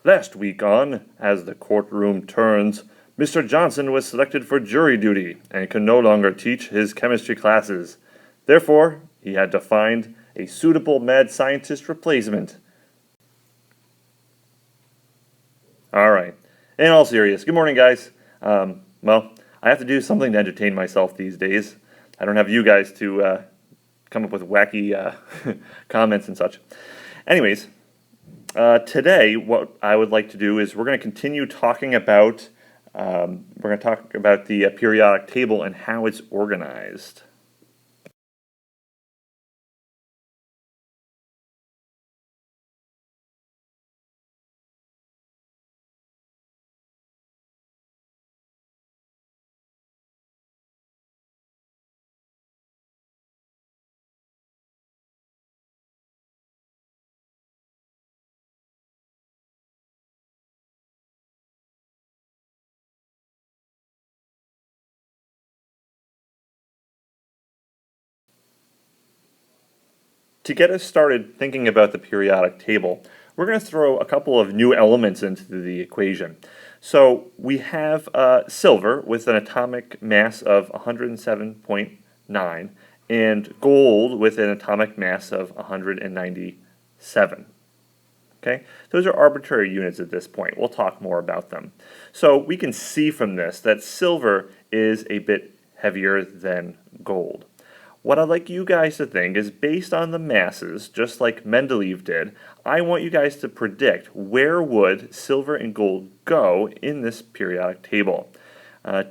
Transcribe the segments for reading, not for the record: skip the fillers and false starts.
Last week on As the Courtroom Turns, Mr. Johnson was selected for jury duty and could no longer teach his chemistry classes. Therefore, he had to find a suitable mad scientist replacement. All right. In all seriousness, good morning, guys. Well, I have to do something to entertain myself these days. I don't have you guys to come up with wacky comments and such. Anyways, today what I would like to do is we're going to continue talking about the periodic table and how it's organized. To get us started thinking about the periodic table, we're going to throw a couple of new elements into the equation. So we have silver with an atomic mass of 107.9 and gold with an atomic mass of 197. Okay, those are arbitrary units at this point. We'll talk more about them. So we can see from this that silver is a bit heavier than gold. What I'd like you guys to think is, based on the masses, just like Mendeleev did, I want you guys to predict where would silver and gold go in this periodic table.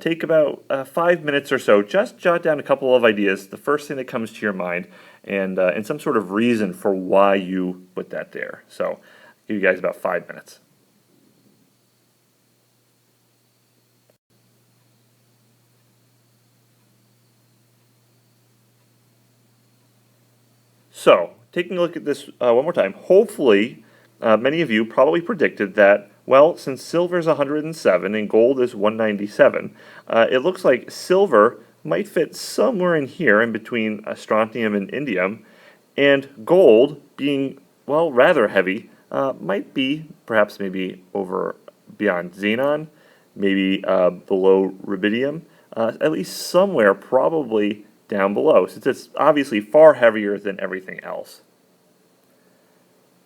Take about 5 minutes or so, just jot down a couple of ideas, the first thing that comes to your mind, and some sort of reason for why you put that there. So, I'll give you guys about 5 minutes. So, taking a look at this one more time, hopefully many of you probably predicted that, well, since silver is 107 and gold is 197, it looks like silver might fit somewhere in here in between strontium and indium, and gold, being, well, rather heavy, might be perhaps maybe over beyond xenon, maybe below rubidium, at least somewhere probably down below, since it's obviously far heavier than everything else.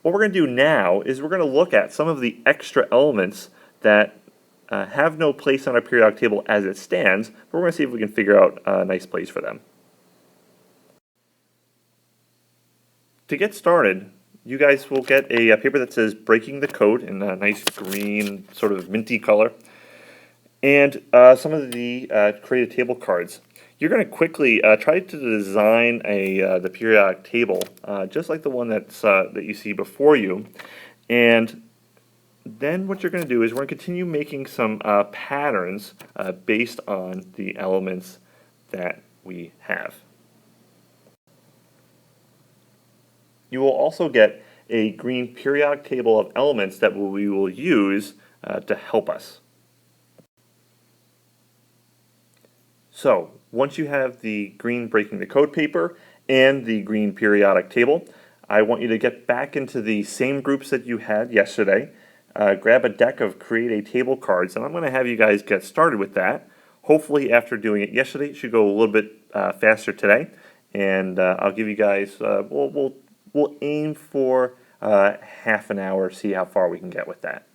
What we're going to do now is we're going to look at some of the extra elements that have no place on our periodic table as it stands, but we're going to see if we can figure out a nice place for them. To get started, you guys will get a paper that says Breaking the Code in a nice green, sort of minty color, and some of the created table cards. You're going to quickly try to design the periodic table, just like the one that you see before you. And then what you're going to do is we're going to continue making some patterns based on the elements that we have. You will also get a green periodic table of elements that we will use to help us. So, once you have the green Breaking the Code paper and the green periodic table, I want you to get back into the same groups that you had yesterday. Grab a deck of Create a Table cards, and I'm going to have you guys get started with that. Hopefully, after doing it yesterday, it should go a little bit faster today. And I'll give you guys, we'll aim for half an hour, see how far we can get with that.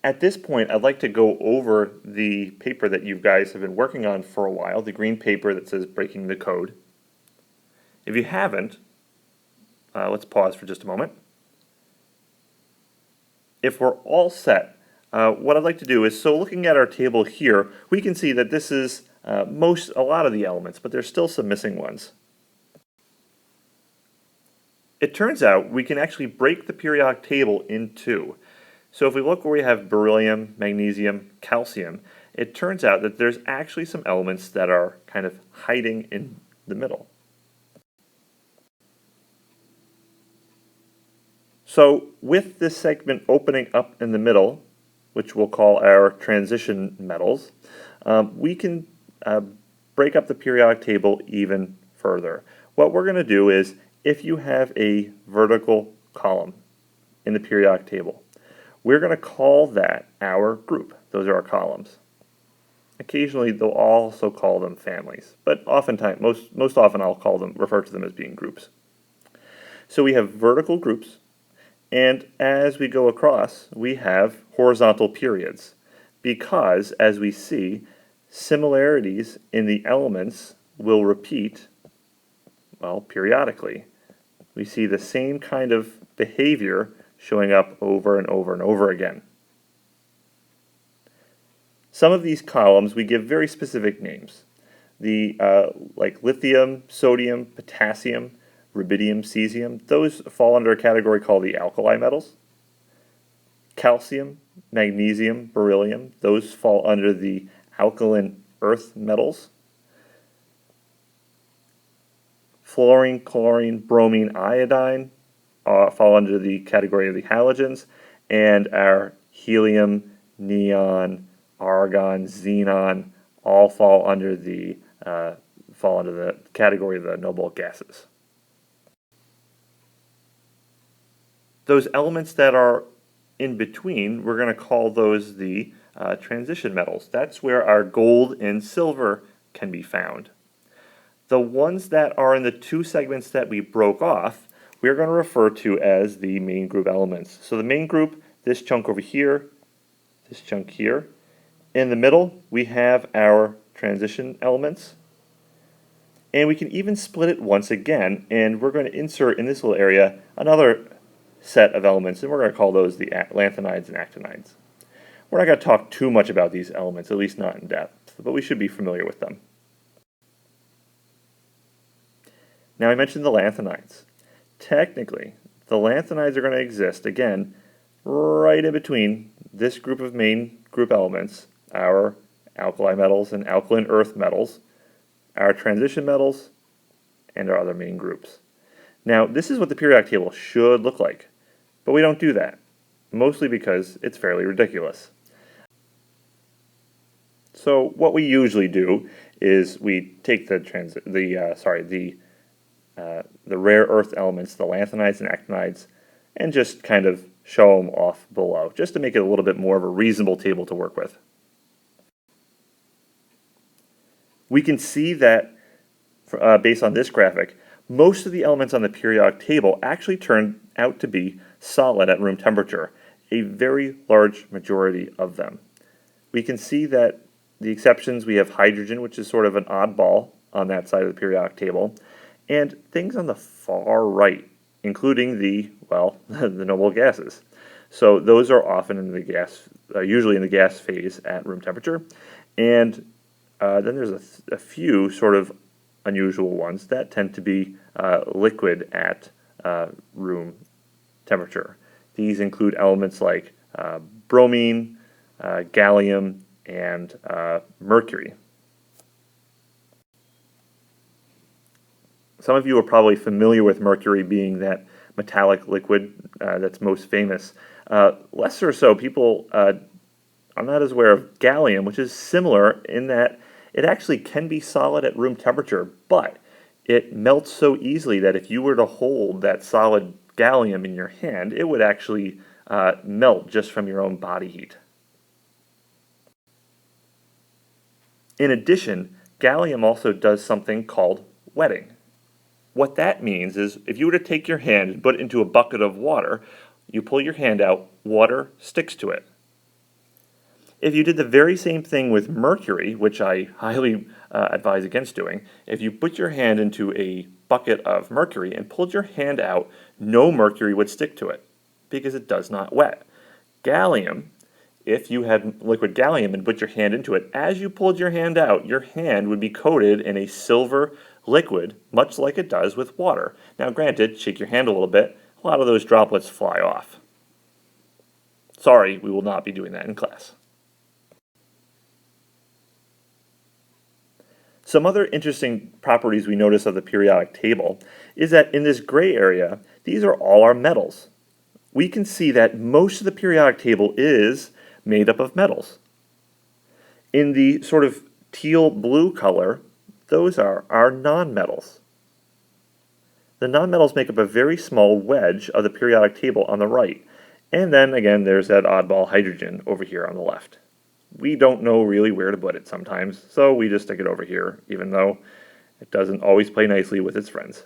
At this point, I'd like to go over the paper that you guys have been working on for a while, the green paper that says Breaking the Code. If you haven't, let's pause for just a moment. If we're all set, what I'd like to do is, so looking at our table here, we can see that this is a lot of the elements, but there's still some missing ones. It turns out we can actually break the periodic table in two. So if we look where we have beryllium, magnesium, calcium, it turns out that there's actually some elements that are kind of hiding in the middle. So with this segment opening up in the middle, which we'll call our transition metals, we can break up the periodic table even further. What we're going to do is, if you have a vertical column in the periodic table, we're going to call that our group. Those are our columns. Occasionally, they'll also call them families, but oftentimes, most often, I'll refer to them as being groups. So we have vertical groups, and as we go across, we have horizontal periods, because, as we see, similarities in the elements will repeat, well, periodically. We see the same kind of behavior showing up over and over and over again. Some of these columns we give very specific names. Like lithium, sodium, potassium, rubidium, cesium, those fall under a category called the alkali metals. Calcium, magnesium, beryllium, those fall under the alkaline earth metals. Fluorine, chlorine, bromine, iodine fall under the category of the halogens, and our helium, neon, argon, xenon all fall under the category of the noble gases. Those elements that are in between, we're going to call those the transition metals. That's where our gold and silver can be found. The ones that are in the two segments that we broke off, we're going to refer to as the main group elements. So the main group, this chunk over here, this chunk here. In the middle, we have our transition elements. And we can even split it once again, and we're going to insert in this little area another set of elements, and we're going to call those the lanthanides and actinides. We're not going to talk too much about these elements, at least not in depth, but we should be familiar with them. Now I mentioned the lanthanides. Technically, the lanthanides are going to exist, again, right in between this group of main group elements, our alkali metals and alkaline earth metals, our transition metals, and our other main groups. Now, this is what the periodic table should look like, but we don't do that, mostly because it's fairly ridiculous. So what we usually do is we take the rare earth elements, the lanthanides and actinides, and just kind of show them off below, just to make it a little bit more of a reasonable table to work with. We can see that, based on this graphic, most of the elements on the periodic table actually turn out to be solid at room temperature, a very large majority of them. We can see that the exceptions, we have hydrogen, which is sort of an oddball on that side of the periodic table, and things on the far right, including the noble gases. So those are often in the gas, usually in the gas phase at room temperature, and then there's a few sort of unusual ones that tend to be liquid at room temperature. These include elements like bromine, gallium, and mercury. Some of you are probably familiar with mercury being that metallic liquid that's most famous. Lesser so, people are not as aware of gallium, which is similar in that it actually can be solid at room temperature, but it melts so easily that if you were to hold that solid gallium in your hand, it would actually melt just from your own body heat. In addition, gallium also does something called wetting. What that means is if you were to take your hand and put it into a bucket of water, you pull your hand out, water sticks to it. If you did the very same thing with mercury, which I highly advise against doing, if you put your hand into a bucket of mercury and pulled your hand out, no mercury would stick to it because it does not wet. Gallium, if you had liquid gallium and put your hand into it, as you pulled your hand out, your hand would be coated in a silver liquid, much like it does with water. Now granted, shake your hand a little bit, a lot of those droplets fly off. Sorry, we will not be doing that in class. Some other interesting properties we notice of the periodic table is that in this gray area, these are all our metals. We can see that most of the periodic table is made up of metals. In the sort of teal blue color, those are our nonmetals. The nonmetals make up a very small wedge of the periodic table on the right. And then again, there's that oddball hydrogen over here on the left. We don't know really where to put it sometimes, so we just stick it over here, even though it doesn't always play nicely with its friends.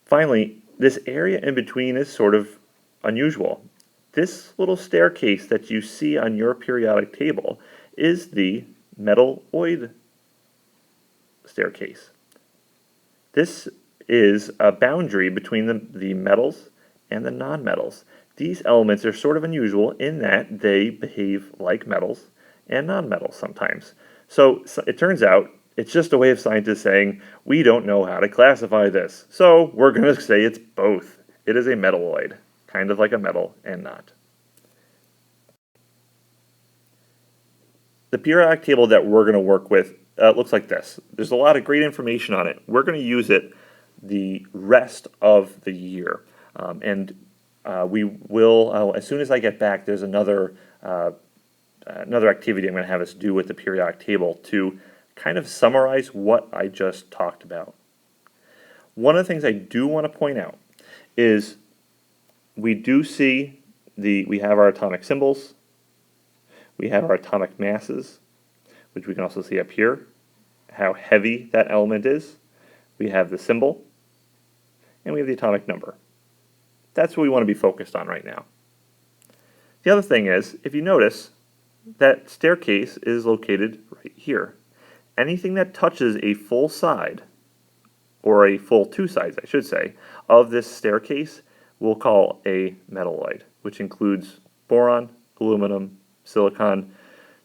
Finally, this area in between is sort of unusual. This little staircase that you see on your periodic table is the metalloid staircase. This is a boundary between the metals and the nonmetals. These elements are sort of unusual in that they behave like metals and nonmetals sometimes. So it turns out it's just a way of scientists saying, we don't know how to classify this, so we're going to say it's both. It is a metalloid, kind of like a metal and not. The periodic table that we're going to work with looks like this. There's a lot of great information on it. We're going to use it the rest of the year. We will, as soon as I get back, there's another activity I'm going to have us do with the periodic table to kind of summarize what I just talked about. One of the things I do want to point out is we do see we have our atomic symbols, we have our atomic masses, which we can also see up here, how heavy that element is. We have the symbol, and we have the atomic number. That's what we want to be focused on right now. The other thing is, if you notice, that staircase is located right here. Anything that touches a full side, or a full two sides, I should say, of this staircase, we'll call a metalloid, which includes boron, aluminum, silicon,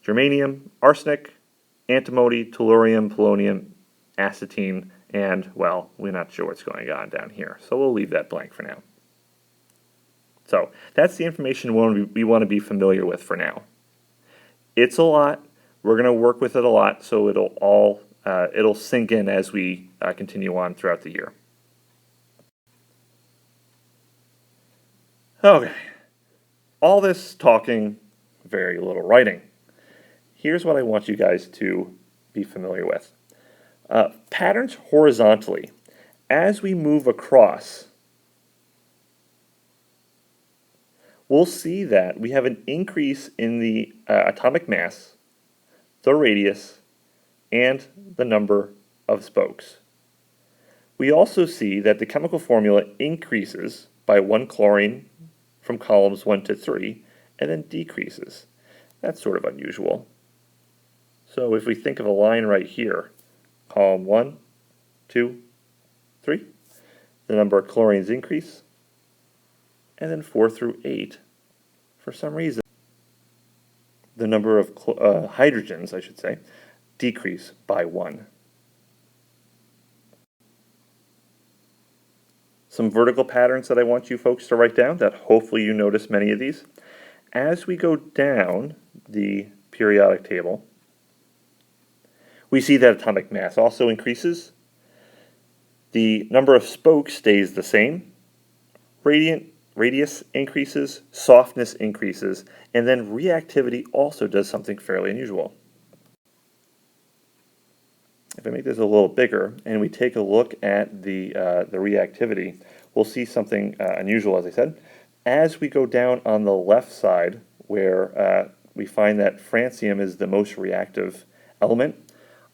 germanium, arsenic, antimony, tellurium, polonium, acetine, and, well, we're not sure what's going on down here, so we'll leave that blank for now. So that's the information we want to be familiar with for now. It's a lot. We're going to work with it a lot, so it'll sink in as we continue on throughout the year. Okay, all this talking, very little writing. Here's what I want you guys to be familiar with. Patterns horizontally. As we move across, we'll see that we have an increase in the atomic mass, the radius, and the number of spokes. We also see that the chemical formula increases by 1 chlorine from columns 1 to 3, and then decreases. That's sort of unusual. So if we think of a line right here, column 1, 2, 3, the number of chlorines increase, and then 4 through 8, for some reason, the number of hydrogens, I should say, decrease by 1. Some vertical patterns that I want you folks to write down, that hopefully you notice many of these. As we go down the periodic table, we see that atomic mass also increases. The number of spokes stays the same. Radius increases, softness increases, and then reactivity also does something fairly unusual. If I make this a little bigger and we take a look at the reactivity, we'll see something unusual, as I said. As we go down on the left side, where we find that francium is the most reactive element,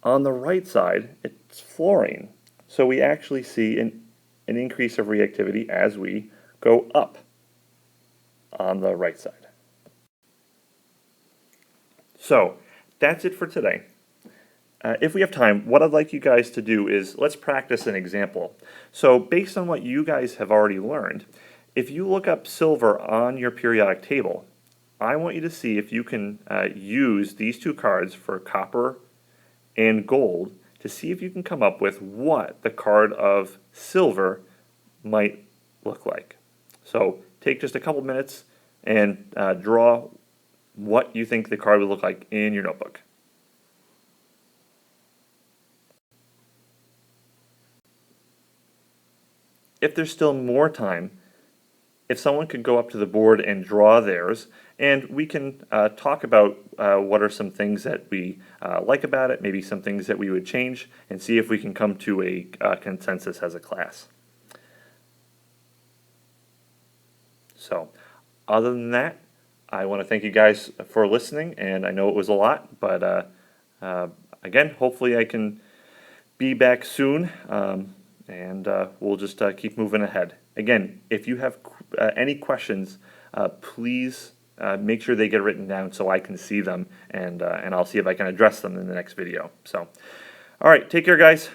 on the right side, it's fluorine. So we actually see an increase of reactivity as we go up on the right side. So that's it for today. If we have time, what I'd like you guys to do is let's practice an example. So based on what you guys have already learned, if you look up silver on your periodic table, I want you to see if you can use these two cards for copper and gold to see if you can come up with what the card of silver might look like. So take just a couple minutes and draw what you think the card would look like in your notebook. If there's still more time, if someone could go up to the board and draw theirs, and we can talk about what are some things that we like about it, maybe some things that we would change, and see if we can come to a consensus as a class. So, other than that, I want to thank you guys for listening, and I know it was a lot, but again, hopefully I can be back soon, and we'll just keep moving ahead. Again, if you have any questions, please make sure they get written down so I can see them, and I'll see if I can address them in the next video. So, all right, take care, guys.